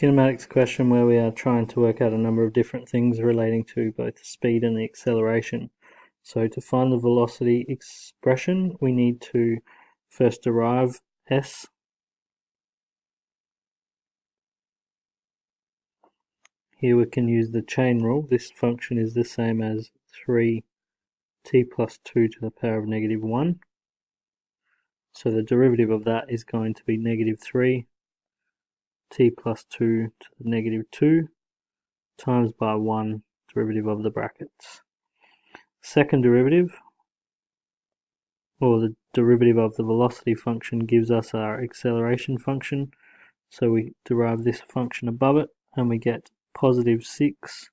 Kinematics question where we are trying to work out a number of different things relating to both the speed and the acceleration. So to find the velocity expression, we need to first derive s. Here we can use the chain rule. This function is the same as 3t plus 2 to the power of negative 1. So the derivative of that is going to be negative 3 t plus 2 to the negative 2 times by 1 derivative of the brackets. Second derivative, or the derivative of the velocity function, gives us our acceleration function. So we derive this function above it and we get positive 6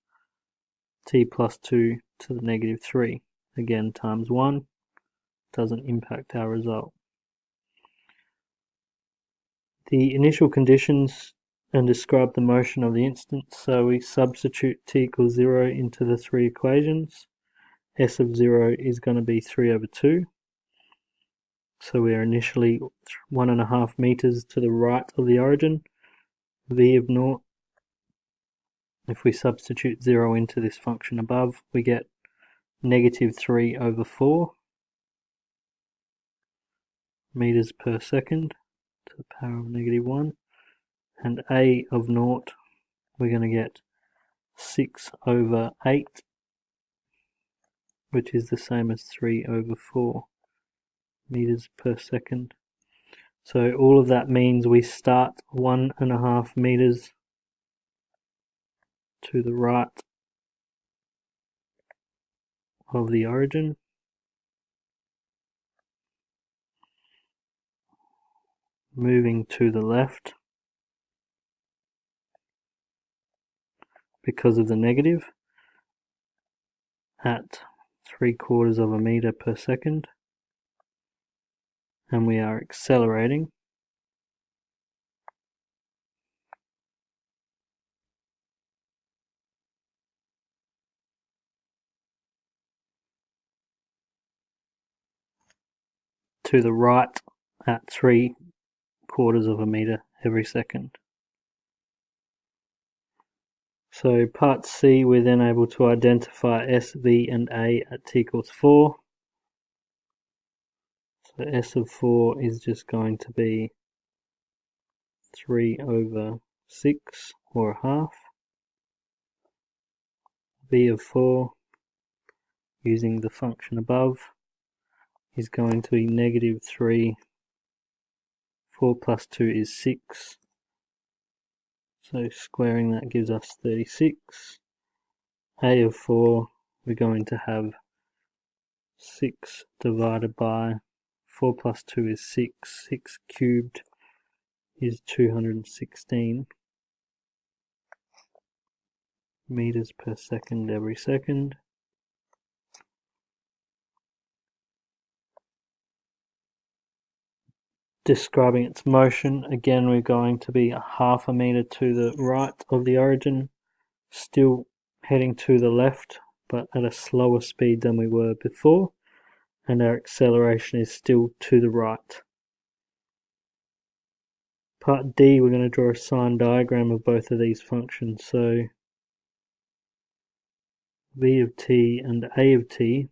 t plus 2 to the negative 3. Again, times 1 doesn't impact our result. The initial conditions and describe the motion of the instance. So we substitute t equals 0 into the three equations. S of 0 is going to be 3 over 2. So we are initially 1.5 meters to the right of the origin. V of 0, if we substitute 0 into this function above, we get negative 3 over 4 meters per second to the power of negative 1. And A of 0, we're going to get 6 over 8, which is the same as 3 over 4 meters per second. So all of that means we start 1.5 meters to the right of the origin. Moving to the left because of the negative at 3/4 of a meter per second, and we are accelerating to the right at 3/4 of a meter every second. So part C, we're then able to identify S, V and A at t equals 4. So S of 4 is just going to be 3 over 6 or a half. V of 4, using the function above, is going to be negative 3. 4 plus 2 is 6. So squaring that gives us 36. A of 4, we're going to have 6 divided by 4 plus 2 is 6. 6 cubed is 216 meters per second every second. Describing its motion, again we're going to be 1/2 meter to the right of the origin, still heading to the left but at a slower speed than we were before, and our acceleration is still to the right. Part D, we're going to draw a sign diagram of both of these functions. So V of t and A of t,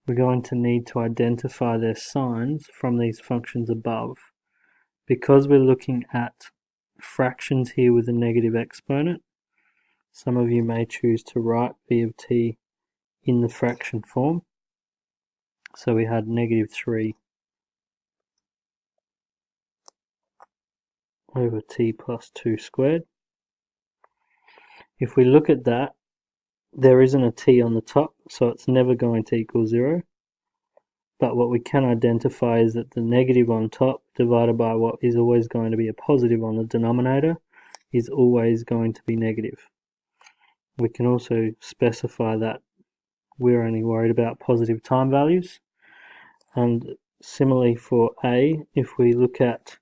we're going to need to identify their signs from these functions above. Because we're looking at fractions here with a negative exponent, some of you may choose to write V of t in the fraction form. So we had negative 3 over t plus 2 squared. If we look at that, there isn't a t on the top, so it's never going to equal 0. But what we can identify is that the negative on top divided by what is always going to be a positive on the denominator is always going to be negative. We can also specify that we're only worried about positive time values. And similarly for A, if we look at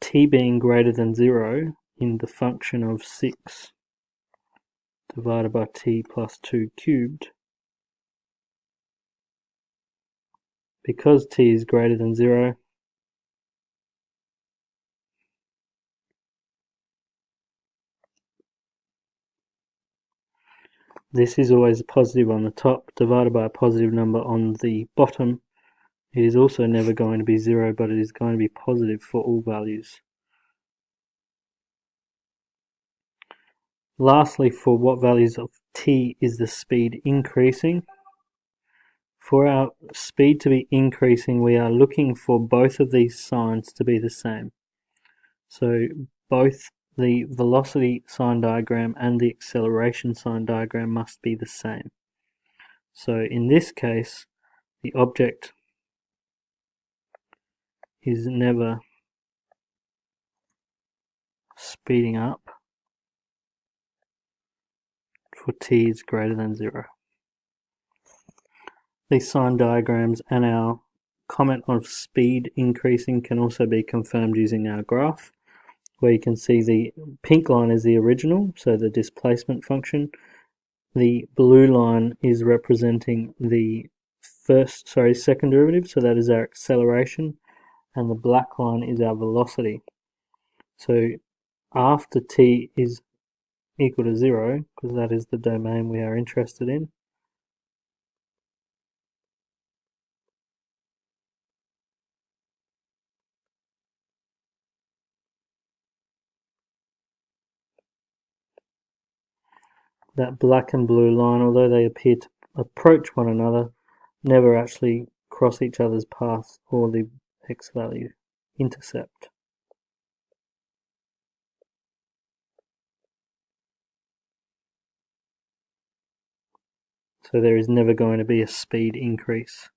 t being greater than 0 in the function of 6 divided by t plus 2 cubed, because t is greater than 0, this is always a positive on the top divided by a positive number on the bottom. It is also never going to be 0, but it is going to be positive for all values. Lastly, for what values of t is the speed increasing? For our speed to be increasing, we are looking for both of these signs to be the same. So both the velocity sign diagram and the acceleration sign diagram must be the same. So in this case, the object is never speeding up for t is greater than 0. These sign diagrams and our comment of speed increasing can also be confirmed using our graph, where you can see the pink line is the original, so the displacement function. The blue line is representing the second derivative, so that is our acceleration, and the black line is our velocity. So after t is equal to 0, because that is the domain we are interested in, that black and blue line, although they appear to approach one another, never actually cross each other's path or the x value intercept. So there is never going to be a speed increase.